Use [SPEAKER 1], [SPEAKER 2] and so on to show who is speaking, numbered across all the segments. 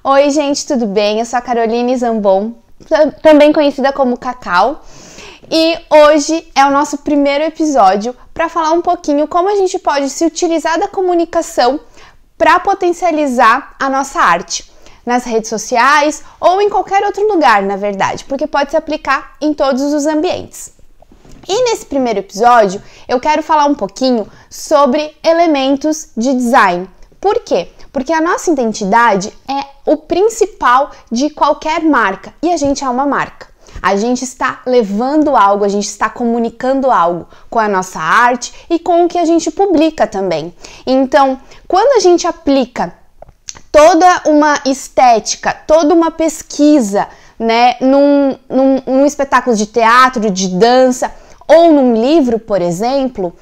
[SPEAKER 1] Oi gente, tudo bem? Eu sou a Caroline Zambon, também conhecida como Cacau, e hoje é o nosso primeiro episódio para falar um pouquinho como a gente pode se utilizar da comunicação para potencializar a nossa arte nas redes sociais ou em qualquer outro lugar, na verdade, porque pode se aplicar em todos os ambientes. E nesse primeiro episódio eu quero falar um pouquinho sobre elementos de design. Por quê? Porque a nossa identidade é o principal de qualquer marca e a gente é uma marca. A gente está levando algo, a gente está comunicando algo com a nossa arte e com o que a gente publica também. Então, quando a gente aplica toda uma estética, toda uma pesquisa, né, num espetáculo de teatro, de dança ou num livro, por exemplo,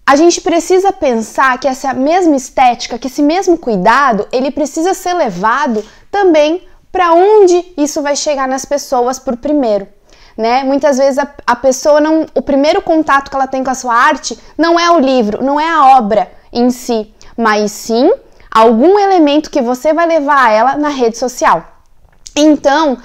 [SPEAKER 1] a gente precisa pensar que essa mesma estética, que esse mesmo cuidado, ele precisa ser levado também para onde isso vai chegar nas pessoas por primeiro, né? Muitas vezes a pessoa o primeiro contato que ela tem com a sua arte não é o livro, não é a obra em si, mas sim algum elemento que você vai levar a ela na rede social. Então,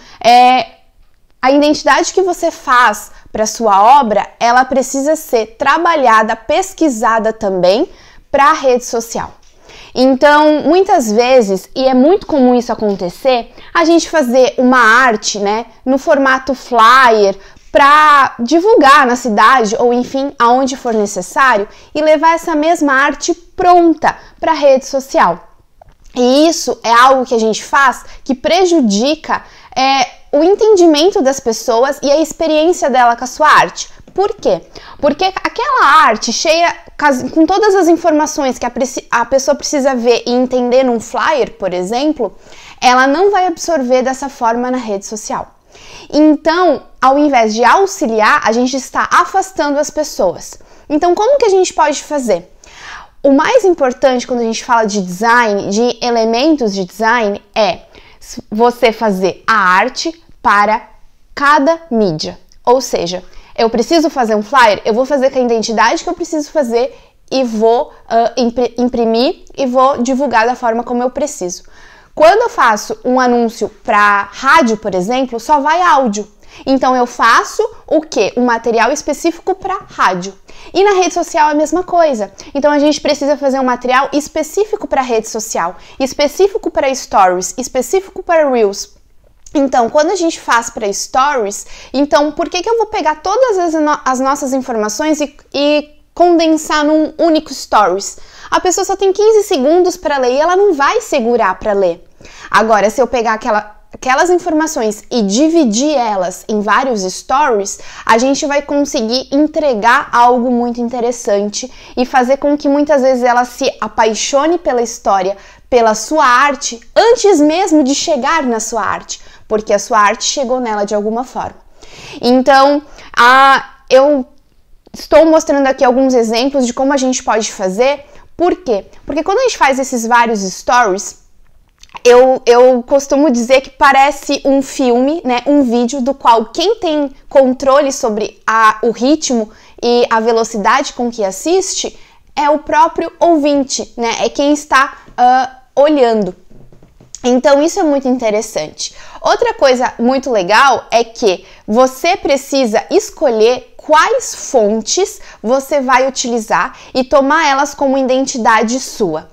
[SPEAKER 1] a identidade que você faz para sua obra, ela precisa ser trabalhada, pesquisada também para a rede social. Então, muitas vezes, e é muito comum isso acontecer, a gente fazer uma arte, né, no formato flyer para divulgar na cidade ou enfim, aonde for necessário e levar essa mesma arte pronta para a rede social. E isso é algo que a gente faz que prejudica o entendimento das pessoas e a experiência dela com a sua arte. Por quê? Porque aquela arte cheia, com todas as informações que a pessoa precisa ver e entender num flyer, por exemplo, ela não vai absorver dessa forma na rede social. Então, ao invés de auxiliar, a gente está afastando as pessoas. Então, como que a gente pode fazer? O mais importante quando a gente fala de design, de elementos de design, é você fazer a arte para cada mídia. Ou seja, eu preciso fazer um flyer, eu vou fazer com a identidade que eu preciso fazer e vou imprimir e vou divulgar da forma como eu preciso. Quando eu faço um anúncio para rádio, por exemplo, só vai áudio. Então eu faço o quê? Um material específico para rádio. E na rede social é a mesma coisa. Então a gente precisa fazer um material específico para rede social, específico para stories, específico para reels. Então, quando a gente faz para stories, então por que eu vou pegar todas as nossas informações e condensar num único stories? A pessoa só tem 15 segundos para ler e ela não vai segurar para ler. Agora, se eu pegar aquelas informações e dividir elas em vários stories, a gente vai conseguir entregar algo muito interessante e fazer com que muitas vezes ela se apaixone pela história, pela sua arte, antes mesmo de chegar na sua arte, porque a sua arte chegou nela de alguma forma. Então, eu estou mostrando aqui alguns exemplos de como a gente pode fazer. Por quê? Porque quando a gente faz esses vários stories, eu costumo dizer que parece um filme, né, um vídeo do qual quem tem controle sobre o ritmo e a velocidade com que assiste é o próprio ouvinte, né, é quem está olhando. Então isso é muito interessante. Outra coisa muito legal é que você precisa escolher quais fontes você vai utilizar e tomar elas como identidade sua.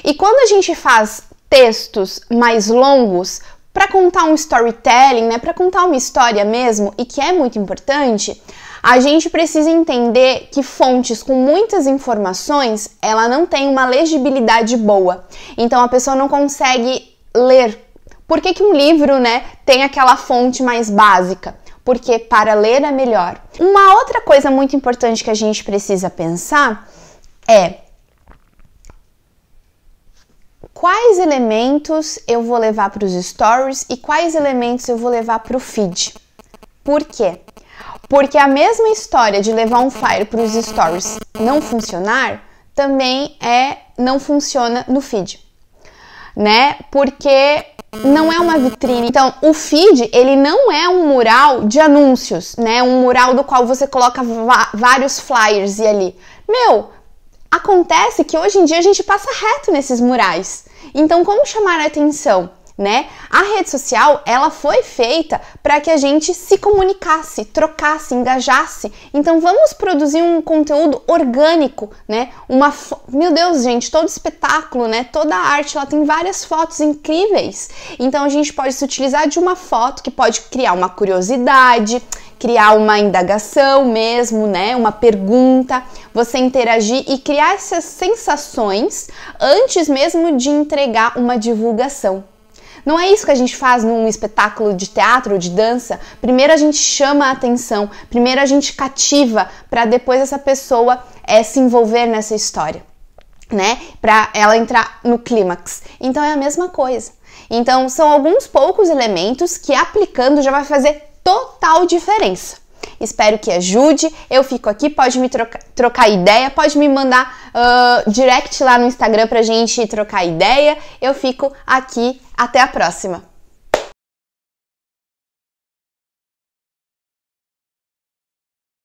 [SPEAKER 1] E quando a gente faz textos mais longos para contar um storytelling, né, para contar uma história mesmo, e que é muito importante, a gente precisa entender que fontes com muitas informações, ela não tem uma legibilidade boa. Então a pessoa não consegue ler. Por que um livro, né, tem aquela fonte mais básica? Porque para ler é melhor. Uma outra coisa muito importante que a gente precisa pensar é quais elementos eu vou levar para os stories e quais elementos eu vou levar para o feed. Por quê? Porque a mesma história de levar um flyer para os stories não funcionar, também não funciona no feed, né? Porque não é uma vitrine. Então, o feed, ele não é um mural de anúncios, né? Um mural do qual você coloca vários flyers e ali. Acontece que hoje em dia a gente passa reto nesses murais. Então, como chamar a atenção, né? A rede social, ela foi feita para que a gente se comunicasse, trocasse, engajasse. Então vamos produzir um conteúdo orgânico, né? Meu Deus, gente, todo espetáculo, né? Toda arte, ela tem várias fotos incríveis. Então a gente pode se utilizar de uma foto que pode criar uma curiosidade, criar uma indagação mesmo, né? Uma pergunta, você interagir e criar essas sensações antes mesmo de entregar uma divulgação. Não é isso que a gente faz num espetáculo de teatro ou de dança? Primeiro a gente chama a atenção, primeiro a gente cativa para depois essa pessoa se envolver nessa história, né? Para ela entrar no clímax. Então é a mesma coisa. Então são alguns poucos elementos que aplicando já vai fazer total diferença. Espero que ajude, eu fico aqui, pode me trocar ideia, pode me mandar direct lá no Instagram pra gente trocar ideia, eu fico aqui, até a próxima!